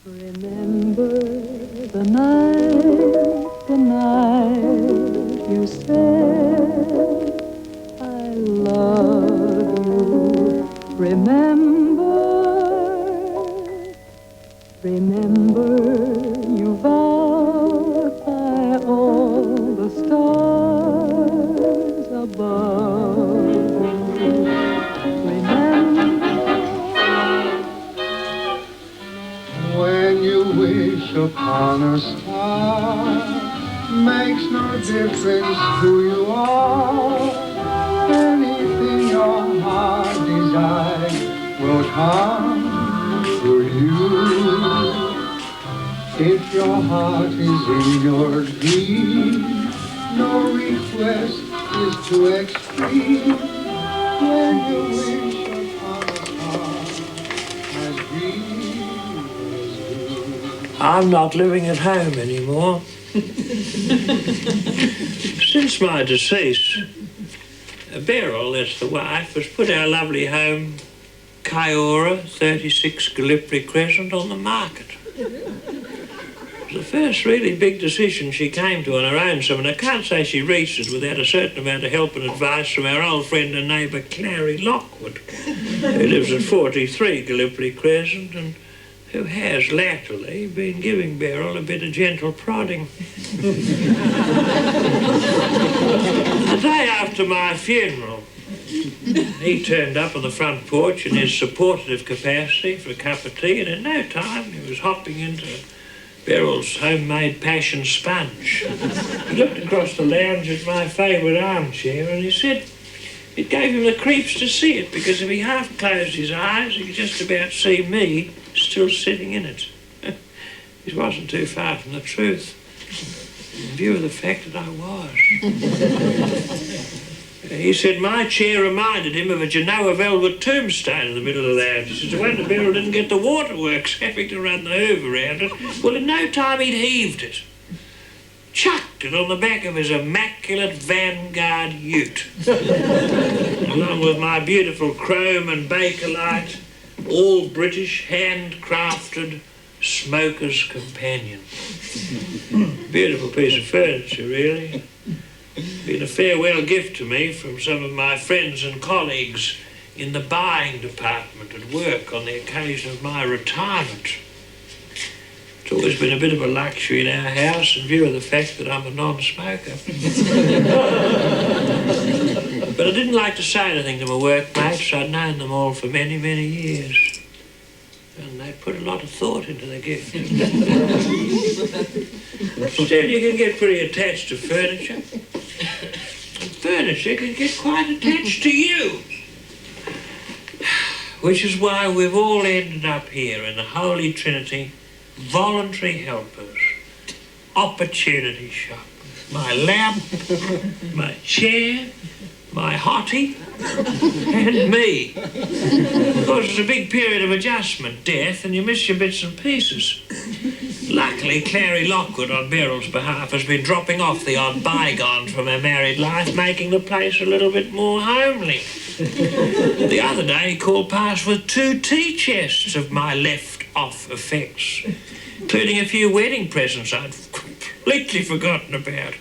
Remember the night you said I love you. Remember you vowed by all the stars above. When you wish upon a star, makes no difference who you are. Anything your heart desires will come to you. If your heart is in your dream, no request is too extreme. When you wish upon a star as green as you. I'm not living at home anymore. Since my decease, Beryl, that's the wife, has put our lovely home, Kiora, 36 Gallipoli Crescent, on the market. It was the first really big decision she came to on her own, and I can't say she reached it without a certain amount of help and advice from our old friend and neighbour, Clary Lockwood, who lives at 43 Gallipoli Crescent and who has latterly been giving Beryl a bit of gentle prodding. The day after my funeral, he turned up on the front porch in his supportive capacity for a cup of tea, and in no time he was hopping into Beryl's homemade passion sponge. He looked across the lounge at my favourite armchair and he said it gave him the creeps to see it, because if he half closed his eyes, he could just about see me still sitting in it. It wasn't too far from the truth, in view of the fact that I was. He said my chair reminded him of a Genoa velvet tombstone in the middle of the lounge. He said, I wonder Beryl didn't get the waterworks having to run the hoover around it. Well, in no time he'd heaved it, chucked it on the back of his immaculate Vanguard ute, along with my beautiful chrome and Bakelite, all British, handcrafted smoker's companion. Beautiful piece of furniture, really. Been a farewell gift to me from some of my friends and colleagues in the buying department at work on the occasion of my retirement. It's always been a bit of a luxury in our house in view of the fact that I'm a non-smoker. But I didn't like to say anything to my workmates. I'd known them all for many, many years. And they put a lot of thought into the gift. Still, you can get pretty attached to furniture. And furniture can get quite attached to you. Which is why we've all ended up here in the Holy Trinity, voluntary helpers, opportunity shop. My lamp, my chair, my hottie, and me. Of course, it's a big period of adjustment, death, and you miss your bits and pieces. Luckily, Clary Lockwood, on Beryl's behalf, has been dropping off the odd bygones from her married life, making the place a little bit more homely. The other day, he called past with 2 tea chests of my left-off effects, including a few wedding presents I'd completely forgotten about.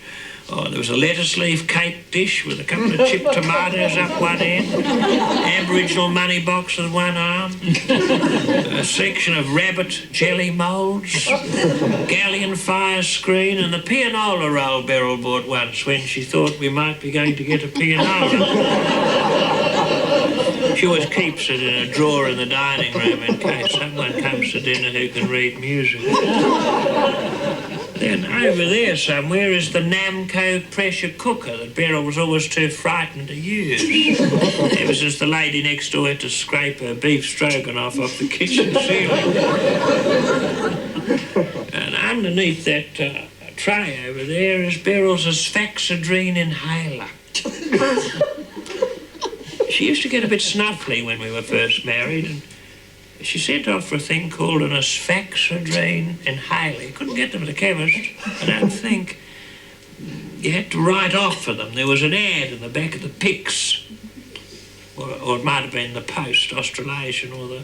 Oh, there was a lettuce leaf cake dish with a couple of chipped tomatoes up one end, Aboriginal money box with one arm, a section of rabbit jelly moulds, galleon fire screen, and the pianola roll Beryl bought once when she thought we might be going to get a pianola. She always keeps it in a drawer in the dining room in case someone comes to dinner who can read music. Then over there somewhere is the Namco pressure cooker that Beryl was always too frightened to use, ever since the lady next door had to scrape her beef stroganoff off the kitchen ceiling. And underneath that tray over there is Beryl's asphyxadrine inhaler. She used to get a bit snuffly when we were first married, and she sent off for a thing called an asphyxadrine inhaler. You couldn't get them at the chemist, I don't think. You had to write off for them. There was an ad in the back of the Pix, or it might have been the Post, Australasian, or the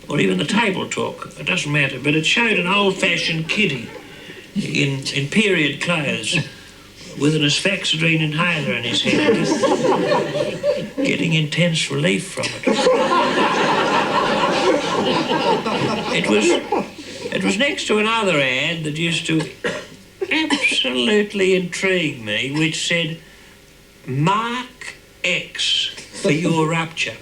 or even the table talk, it doesn't matter, but it showed an old-fashioned kiddie in period clothes with an asphyxiating inhaler in his hand, getting intense relief from it. It was next to another ad that used to absolutely intrigue me, which said, "Mark X for your rupture."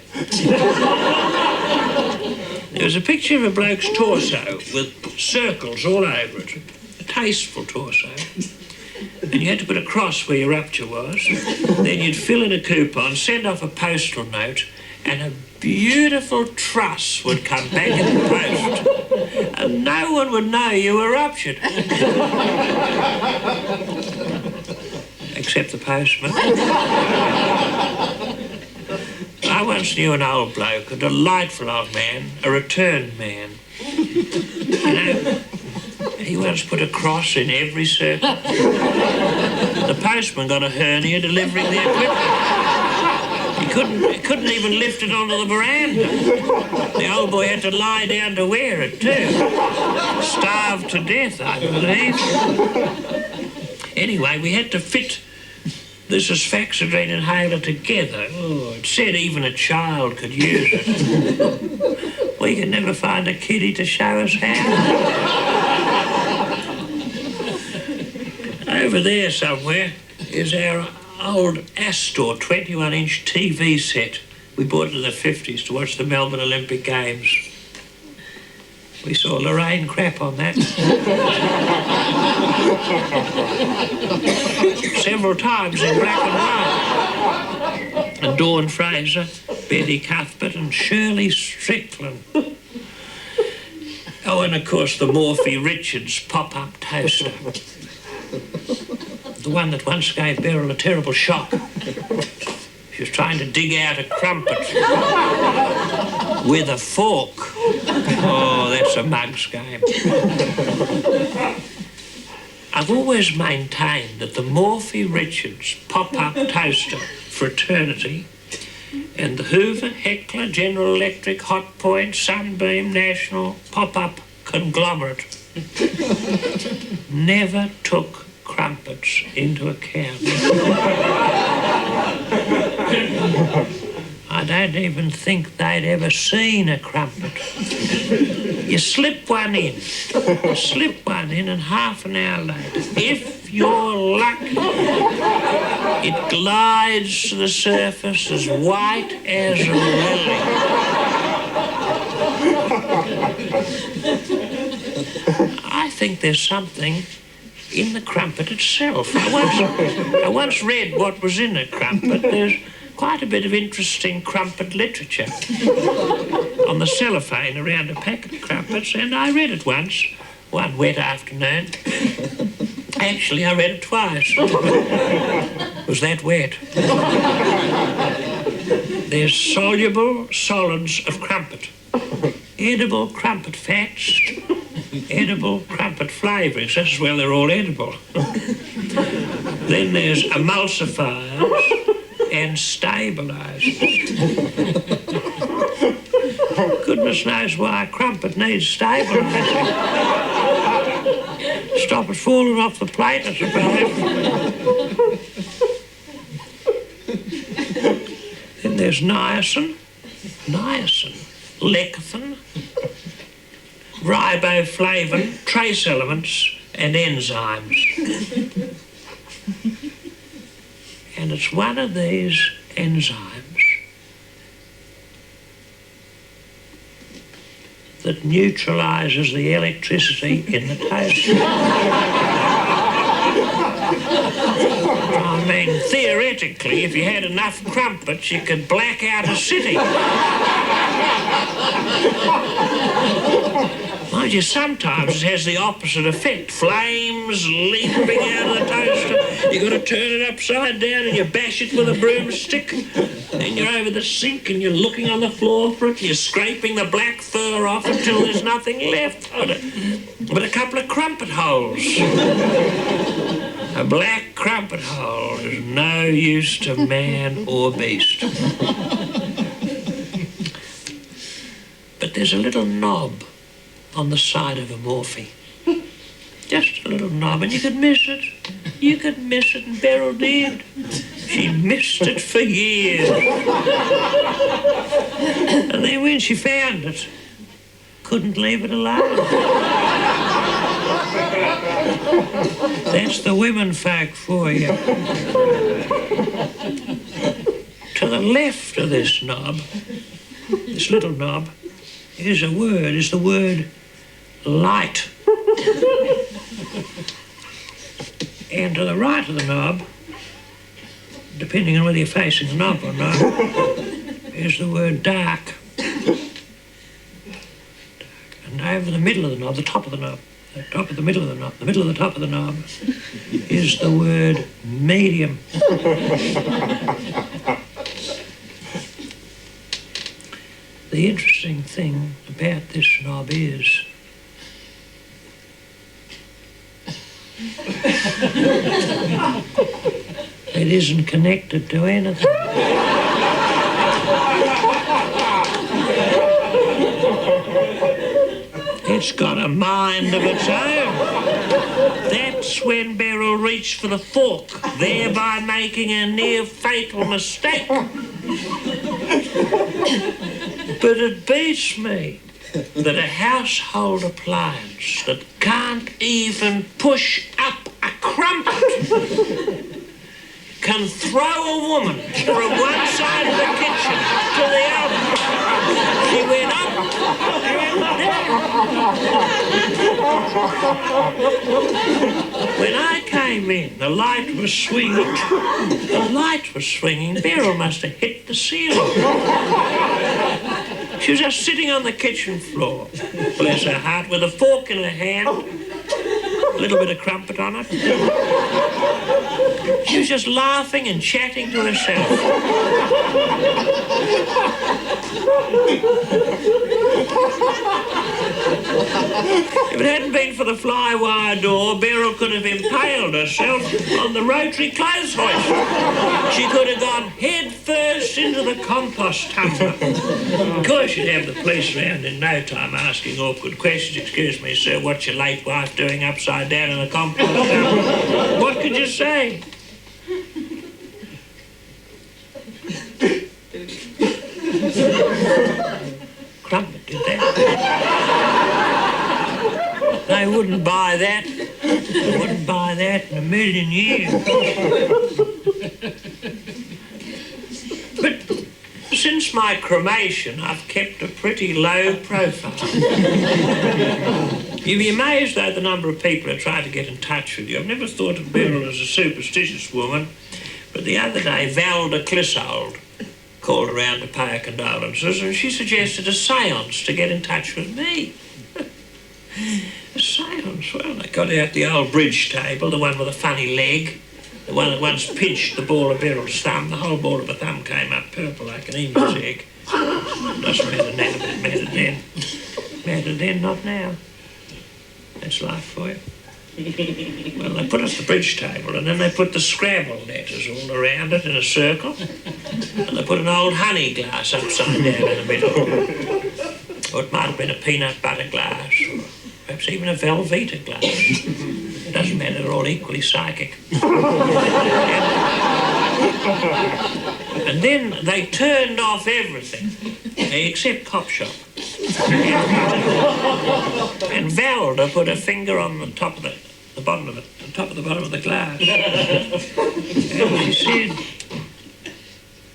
There was a picture of a bloke's torso with circles all over it, a tasteful torso. And you had to put a cross where your rupture was. Then you'd fill in a coupon, send off a postal note, and a beautiful truss would come back in the post. And no one would know you were ruptured. Except the postman. I once knew an old bloke, a delightful old man, a returned man. You know, he once put a cross in every circle. The postman got a hernia delivering the equipment. He couldn't even lift it onto the veranda. The old boy had to lie down to wear it too. Starved to death, I believe. Anyway, we had to fit this asphyxiating inhaler together. Oh, it said even a child could use it. We could never find a kiddie to show us how. Over there somewhere is our old Astor 21-inch TV set. We bought it in the 50s to watch the Melbourne Olympic Games. We saw Lorraine crap on that. Several times in black and white. And Dawn Fraser, Betty Cuthbert and Shirley Strickland. Oh, and of course the Morphy Richards pop-up toaster. The one that once gave Beryl a terrible shock. She was trying to dig out a crumpet with a fork. Oh, that's a mug's game. I've always maintained that the Morphy Richards pop-up toaster fraternity and the Hoover, Heckler, General Electric, Hot Point, Sunbeam, National pop-up conglomerate never took crumpets into account. I don't even think they'd ever seen a crumpet. You slip one in, and half an hour later, if you're lucky, it glides to the surface as white as a lily. I think there's something in the crumpet itself. I once read what was in a crumpet. There's quite a bit of interesting crumpet literature on the cellophane around a packet of crumpets, and I read it once, one wet afternoon. Actually, I read it twice. It was that wet. There's soluble solids of crumpet, edible crumpet fats, edible crumpet flavourings. That's well, they're all edible. Then there's emulsifiers and stabilisers. Goodness knows why a crumpet needs stabilising. Stop it falling off the plate, I suppose. Then there's niacin, lecithin, riboflavin, trace elements, and enzymes. And it's one of these enzymes that neutralises the electricity in the toast. I mean, theoretically, if you had enough crumpets, you could black out a city. Mind you, sometimes it has the opposite effect. Flames leaping out of the toaster. You've got to turn it upside down and you bash it with a broomstick. Then you're over the sink and you're looking on the floor for it. You're scraping the black fur off until there's nothing left on it but a couple of crumpet holes. A black crumpet hole is no use to man or beast. But there's a little knob on the side of a morphie. Just a little knob, and you could miss it. You could miss it, and Beryl did. She missed it for years. And then when she found it, couldn't leave it alone. That's the women folk for you. To the left of this knob, this little knob, is the word light. And to the right of the knob, depending on whether you're facing the knob or not, is the word dark. And over the middle of the knob, the top of the knob, the top of the middle of the knob, the middle of the top of the knob, is the word medium. The interesting thing about this knob is it isn't connected to anything. It's got a mind of its own. That's when Beryl reached for the fork, thereby making a near-fatal mistake. But it beats me that a household appliance that can't even push up a crumpet can throw a woman from one side of the kitchen to the other. She went up and down. When I came in, the light was swinging. The light was swinging. Beryl must have hit the ceiling. She was just sitting on the kitchen floor, bless her heart, with a fork in her hand, a little bit of crumpet on it. She was just laughing and chatting to herself. If it hadn't been for the fly-wire door, Beryl could have impaled herself on the rotary clothes hoist. She could have gone head first into the compost tumbler. Of course, you'd have the police round in no time asking awkward questions. Excuse me, sir, what's your late wife doing upside down in the compost tumbler? What could you say? Crumpet did that. They wouldn't buy that. They wouldn't buy that in a million years. But since my cremation, I've kept a pretty low profile. You'd be amazed, though, the number of people who try to get in touch with you. I've never thought of Beryl as a superstitious woman, but the other day, Valda Clissold called around to pay her condolences, and she suggested a seance to get in touch with me. A seance? Well, they got out the old bridge table, the one with a funny leg, the one that once pinched the ball of Beryl's thumb. The whole ball of her thumb came up purple like an emu's egg. Doesn't matter now, but it mattered then. Mattered then, not now. That's life for you. Well, they put us the bridge table, and then they put the Scrabble letters all around it in a circle, and they put an old honey glass upside down in the middle. Or it might have been a peanut butter glass, or perhaps even a Velveeta glass. It doesn't matter, they're all equally psychic. And then they turned off everything, except Cop Shop. And Valda put her finger on the top of the bottom of it, the top of the bottom of the glass. And she said,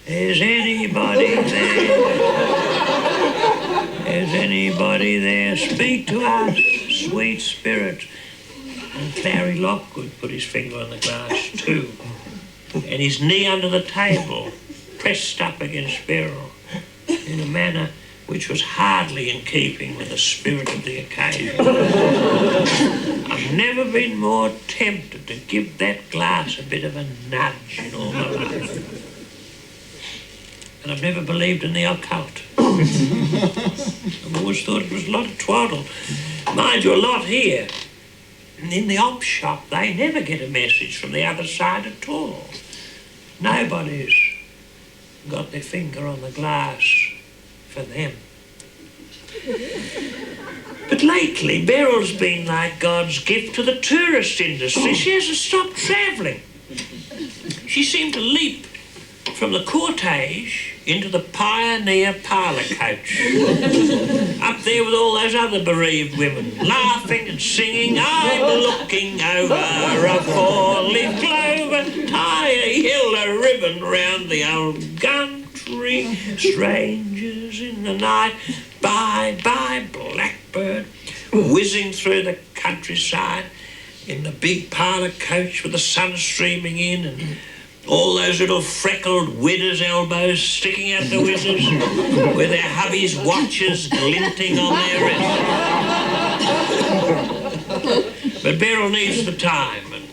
"Is anybody there? Is anybody there? Speak to us, sweet spirit." And Clary Lockwood put his finger on the glass too, and his knee under the table, pressed up against Beryl in a manner which was hardly in keeping with the spirit of the occasion. I've never been more tempted to give that glass a bit of a nudge in all my life. And I've never believed in the occult. I've always thought it was a lot of twaddle. Mind you, a lot here. And in the op shop, they never get a message from the other side at all. Nobody's got their finger on the glass for them. But lately, Beryl's been like God's gift to the tourist industry. She hasn't stopped travelling. She seemed to leap from the cortège into the pioneer parlour coach. Up there with all those other bereaved women, laughing and singing, I'm looking over a four-leaf clover, tie a yellow ribbon round the old country, strangers in the night, bye-bye blackbird, whizzing through the countryside in the big parlour coach with the sun streaming in and all those little freckled widders' elbows sticking out the whizzers with their hubby's watches glinting on their wrists. But Beryl needs the time, and,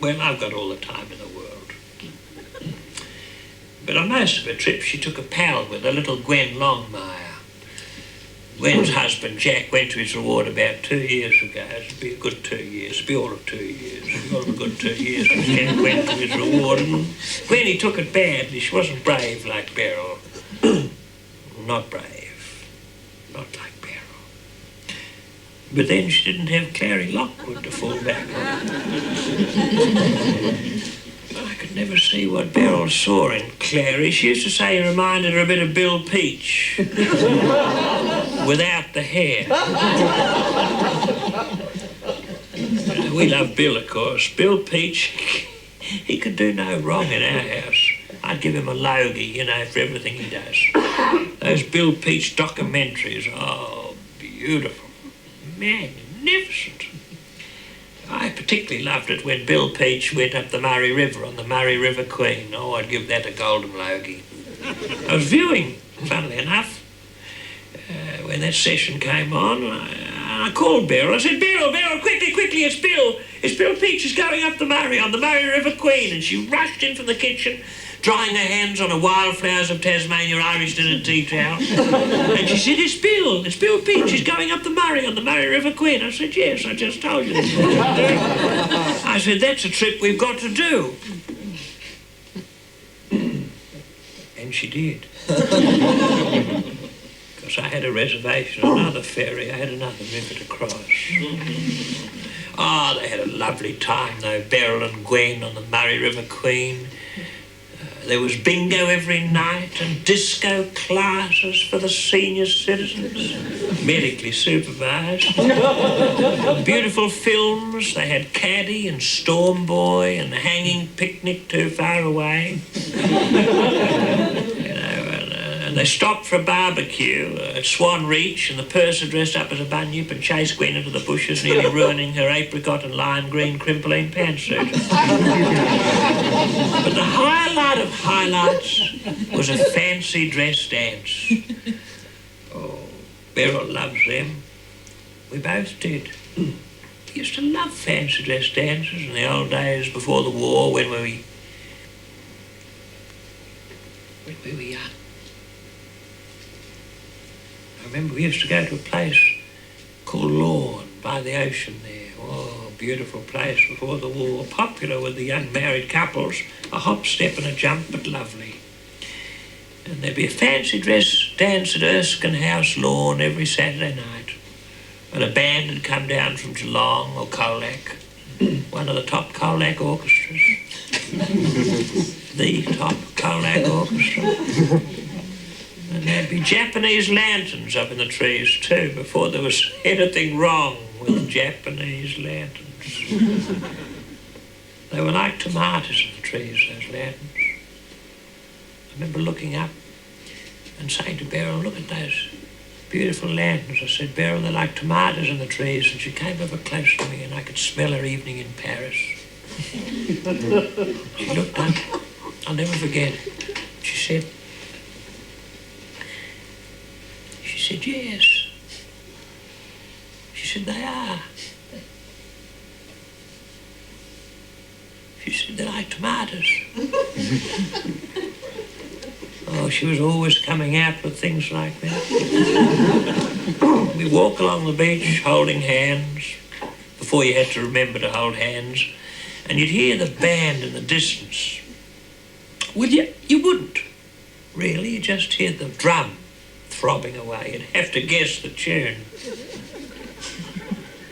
well, I've got all the time in the world. But on most of her trips, she took a pal with her, little Gwen Longmire. Gwen's husband, Jack, went to his reward about 2 years ago. It'll be a good 2 years. It'll be all of 2 years. It'll be all of a good 2 years. Jack went to his reward, and Gwen, he took it badly. She wasn't brave like Beryl. Not brave. Not like Beryl. But then she didn't have Clary Lockwood to fall back on. I could never see what Beryl saw in Clary. She used to say he reminded her a bit of Bill Peach. Without the hair. We love Bill, of course. Bill Peach, he could do no wrong in our house. I'd give him a logie, you know, for everything he does. Those Bill Peach documentaries, oh, beautiful. Magnificent. I particularly loved it when Bill Peach went up the Murray River on the Murray River Queen. Oh, I'd give that a golden logie. I was viewing, funnily enough, when that session came on, I called Beryl. I said, Beryl, quickly, it's Bill. It's Bill Peach is going up the Murray on the Murray River Queen. And she rushed in from the kitchen, drying her hands on a Wildflowers of Tasmania Irish dinner tea towel. And she said, it's Bill Peach, he's going up the Murray on the Murray River Queen. I said, yes, I just told you this. I said, that's a trip we've got to do. And she did. Because I had a reservation, another ferry, I had another river to cross. Oh, they had a lovely time though, Beryl and Gwen on the Murray River Queen. There was bingo every night and disco classes for the senior citizens, medically supervised. Beautiful films, they had Caddy and Storm Boy and The Hanging Picnic Too Far Away. And they stopped for a barbecue at Swan Reach, and the purser dressed up as a bunyip and chased Gwen into the bushes, nearly ruining her apricot and lime green crimpline pantsuit. But the highlight of highlights was a fancy dress dance. Oh, Beryl loves them. We both did. We used to love fancy dress dances in the old days before the war when we were young. I remember we used to go to a place called Lorne by the ocean there. Oh, beautiful place before the war. Popular with the young married couples. A hop, step and a jump, but lovely. And there'd be a fancy dress dance at Erskine House Lawn every Saturday night. And a band had come down from Geelong or Colac. One of the top Colac orchestras. The top Colac orchestra. And there'd be Japanese lanterns up in the trees too, before there was anything wrong with Japanese lanterns. They were like tomatoes in the trees, those lanterns. I remember looking up and saying to Beryl, look at those beautiful lanterns. I said, Beryl, they're like tomatoes in the trees. And she came over close to me and I could smell her evening in Paris. She looked up, I'll never forget. She said, yes. She said, they are. She said, they're like tomatoes. Oh, she was always coming out with things like that. We walk along the beach holding hands, before you had to remember to hold hands, and you'd hear the band in the distance. Well, you wouldn't, really. You just hear the drum throbbing away. You'd have to guess the tune.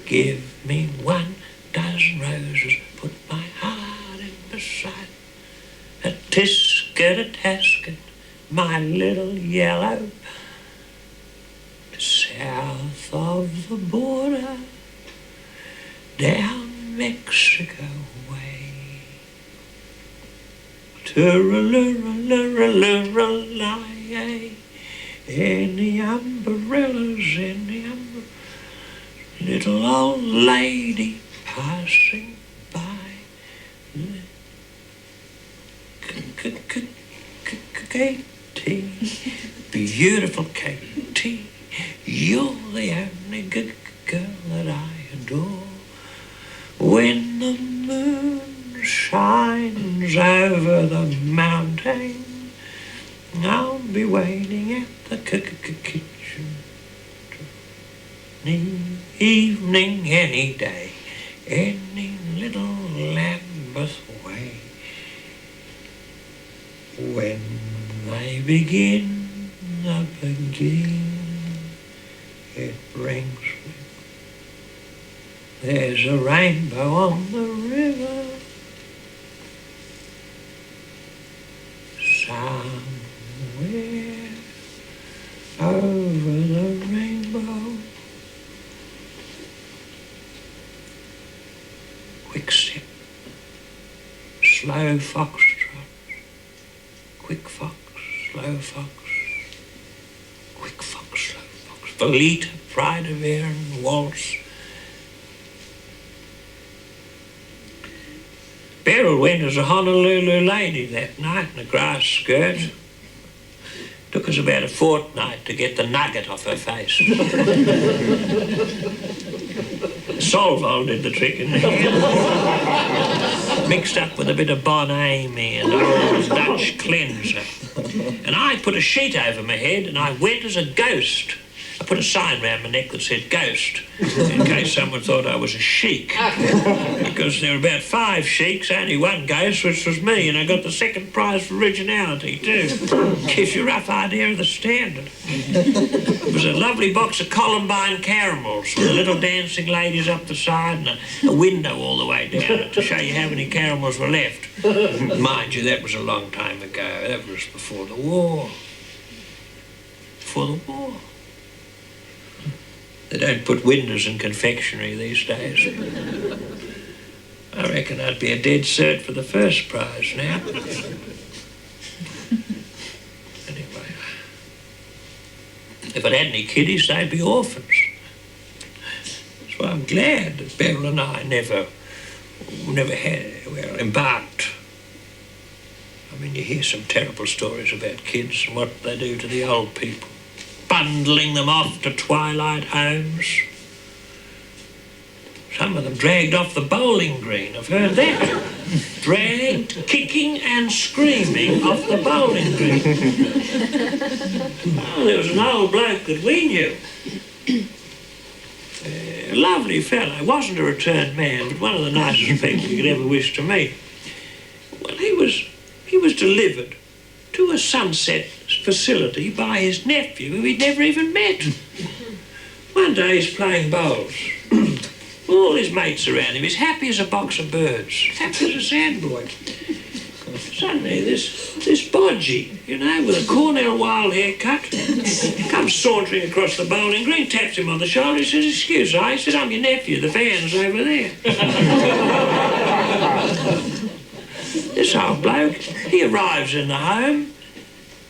Give me 1 dozen roses, put my heart in beside. A tisket, a tasket, my little yellow. South of the border, down Mexico way. Turaluraluraluralai, any umbrellas, any umbrellas. Little old lady passing by. Katie, beautiful Katie, you're the only good girl that I adore. When the moon shines over the mountain, I'll be waiting at the kitchen. Any evening, any day, any little Lambeth way. When they begin, it brings me. There's a rainbow on the river. Somewhere over the rainbow. Quick step, slow foxtrot, quick fox, slow fox, quick fox, slow fox, Volita, Pride of Erin, waltz. Beryl went as a Honolulu lady that night in a grass skirt. Took us about a fortnight to get the nugget off her face. Solvol did the trick in the end. Mixed up with a bit of Bon Ami and an old Dutch cleanser. And I put a sheet over my head and I went as a ghost. I put a sign round my neck that said ghost, in case someone thought I was a sheik. Because there were about 5 sheiks, only 1 ghost, which was me, and I got the second prize for originality too. Gives you a rough idea of the standard. It was a lovely box of Columbine caramels with the little dancing ladies up the side and a window all the way down to show you how many caramels were left. Mind you, that was a long time ago. That was before the war. Before the war. They don't put windows in confectionery these days. I reckon I'd be a dead cert for the first prize now. Anyway, if I'd had any kiddies, they'd be orphans. So I'm glad that Beryl and I never embarked. I mean, you hear some terrible stories about kids and what they do to the old people. Bundling them off to twilight homes. Some of them dragged off the bowling green, I've heard that. Dragged, kicking and screaming off the bowling green. Oh, there was an old bloke that we knew. A lovely fellow, wasn't a returned man, but one of the nicest people you could ever wish to meet. Well, he was delivered to a Sunset facility by his nephew who he'd never even met. One day he's playing bowls. All his mates around him. He's happy as a box of birds. Happy as a sandboy. Suddenly this bodgy, with a Cornell Wilde haircut, comes sauntering across the bowling green, taps him on the shoulder. He says, "Excuse me." He said, "I'm your nephew. The van's over there." This old bloke, he arrives in the home.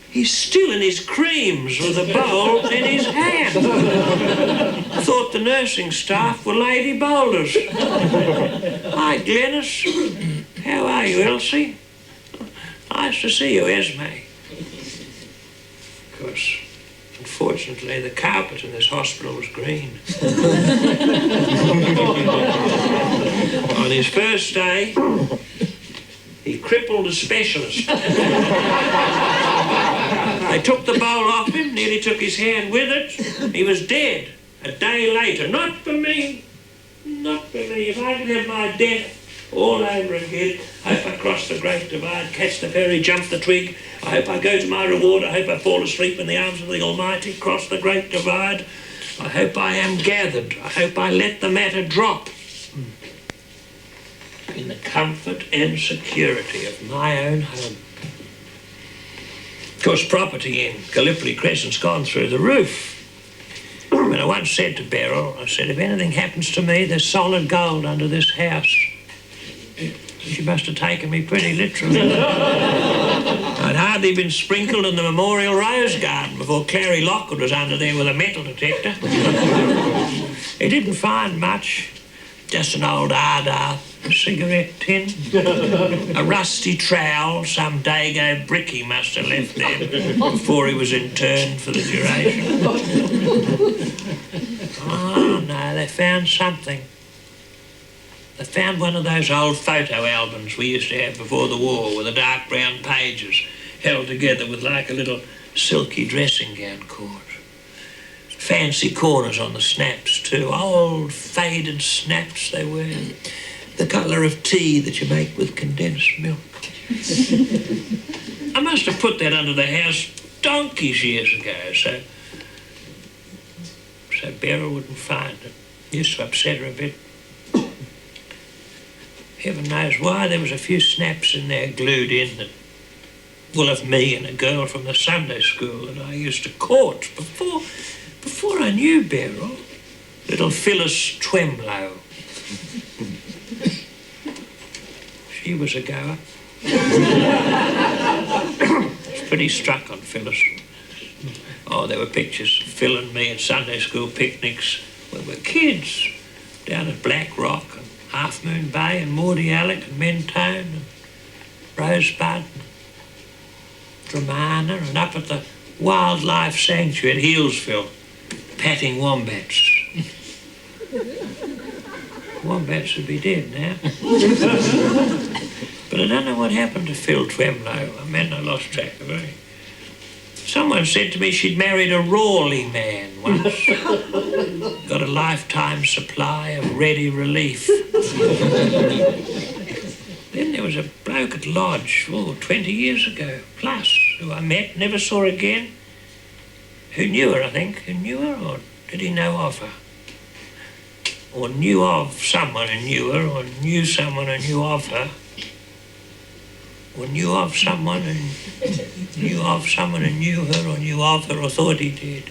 He's still in his creams with a bowl in his hand. I thought the nursing staff were lady bowlers. "Hi, Glenys. How are you, Elsie?" "Nice to see you, Esme." Of course, unfortunately, the carpet in this hospital was green. On his first day, he crippled a specialist. They took the bowl off him, nearly took his hand with it. He was dead a day later. Not for me. Not for me. If I could have my death all over again, I hope I cross the great divide, catch the ferry, jump the twig. I hope I go to my reward. I hope I fall asleep in the arms of the Almighty, cross the great divide. I hope I am gathered. I hope I let the matter drop in the comfort and security of my own home. Of course, property in Gallipoli Crescent's gone through the roof. When I once said to Beryl, I said, if anything happens to me, there's solid gold under this house. She must have taken me pretty literally. I'd hardly been sprinkled in the Memorial Rose Garden before Clary Lockwood was under there with a metal detector. He didn't find much. Just an old Ardagh, a cigarette tin, a rusty trowel some Dago brick he must have left there before he was interned for the duration. Oh, no, they found something. They found one of those old photo albums we used to have before the war with the dark brown pages held together with like a little silky dressing gown cord. Fancy corners on the snaps too, old faded snaps they were, the colour of tea that you make with condensed milk. I must have put that under the house donkeys years ago, so Beryl wouldn't find it. Used to upset her a bit. Heaven knows why, there was a few snaps in there glued in that, well, of me and a girl from the Sunday school that I used to court before I knew Beryl, little Phyllis Twemlow. She was a goer. I was pretty struck on Phyllis. Oh, there were pictures of Phil and me at Sunday school picnics when we were kids, down at Black Rock and Half Moon Bay and Maudie Alec and Mentone and Rosebud and Dramana and up at the Wildlife Sanctuary at Healesville, patting wombats. Wombats would be dead now. But I don't know what happened to Phil Twemlow. I lost track of her. Someone said to me she'd married a Rawley man once. Got a lifetime supply of ready relief. Then there was a bloke at Lodge, 20 years ago, plus, who I met, never saw again. Who knew her, I think. Who knew her, or did he know of her? Or knew of someone who knew her, or knew someone who knew of her. Or knew of someone who knew of someone who knew her, or knew of her, or thought he did.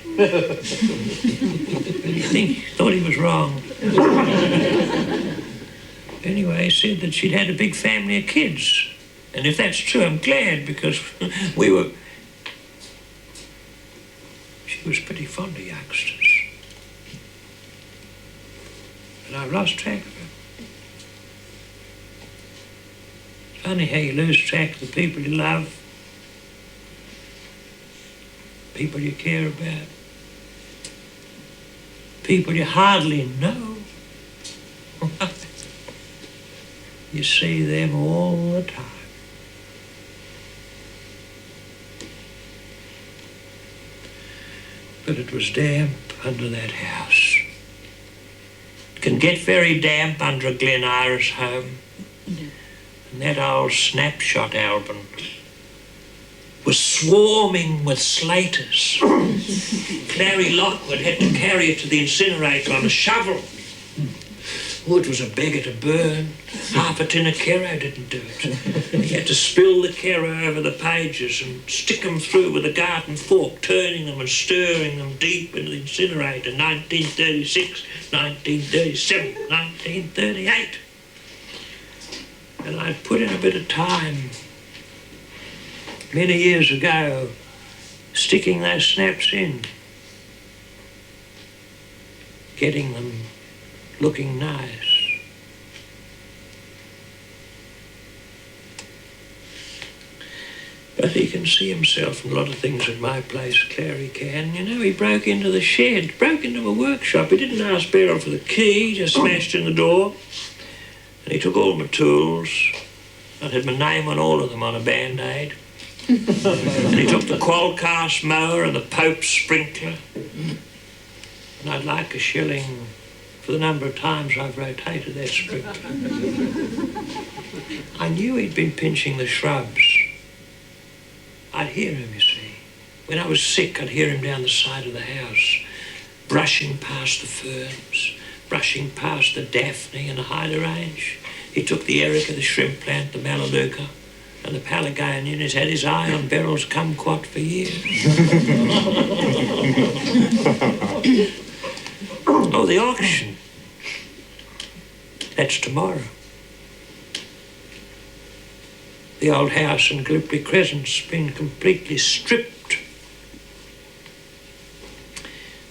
He thought he was wrong. Anyway, he said that she'd had a big family of kids. And if that's true, I'm glad, because she was pretty fond of youngsters. But I've lost track of her. It's funny how you lose track of the people you love, people you care about, people you hardly know. You see them all the time. But it was damp under that house. It can get very damp under a Glen Iris home. And that old snapshot album was swarming with slaters. Clary Lockwood had to carry it to the incinerator on a shovel. Wood was a beggar to burn. Half a tin of Kero didn't do it. He had to spill the Kero over the pages and stick them through with a garden fork, turning them and stirring them deep into the incinerator. 1936, 1937, 1938. And I put in a bit of time, many years ago, sticking those snaps in, getting them looking nice. But he can see himself in a lot of things at my place, Clary can. You know, he broke into the shed, broke into a workshop. He didn't ask Beryl for the key, just smashed in the door. And he took all my tools. I had my name on all of them on a Band-Aid. And he took the Qualcast mower and the Pope sprinkler. And I'd like $1 for for the number of times I've rotated that script. I knew he'd been pinching the shrubs. I'd hear him, you see. When I was sick, I'd hear him down the side of the house, brushing past the ferns, brushing past the daphne and the hydrangea. He took the erica, the shrimp plant, the melaleuca, and the pelargonium, and he's had his eye on Beryl's kumquat for years. Oh, the auction. That's tomorrow. The old house in Gallipoli Crescent's been completely stripped.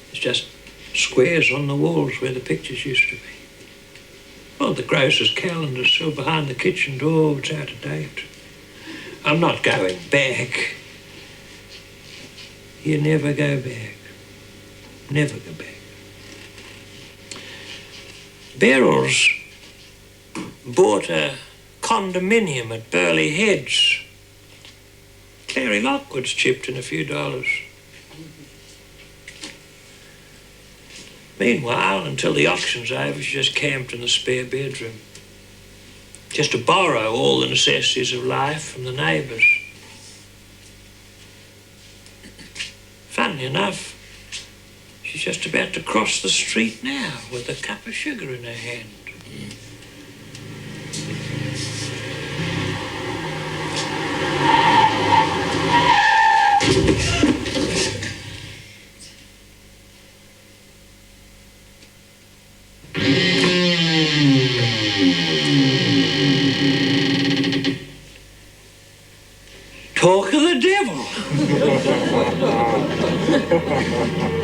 There's just squares on the walls where the pictures used to be. Well, the grocer's calendar's still behind the kitchen door. It's out of date. I'm not going back. You never go back. Never go back. Beryl's bought a condominium at Burley Heads. Clary Lockwood's chipped in a few dollars. Meanwhile, until the auction's over, she just camped in the spare bedroom. Just to borrow all the necessities of life from the neighbours. Funnily enough, she's just about to cross the street now with a cup of sugar in her hand. Talk of the devil.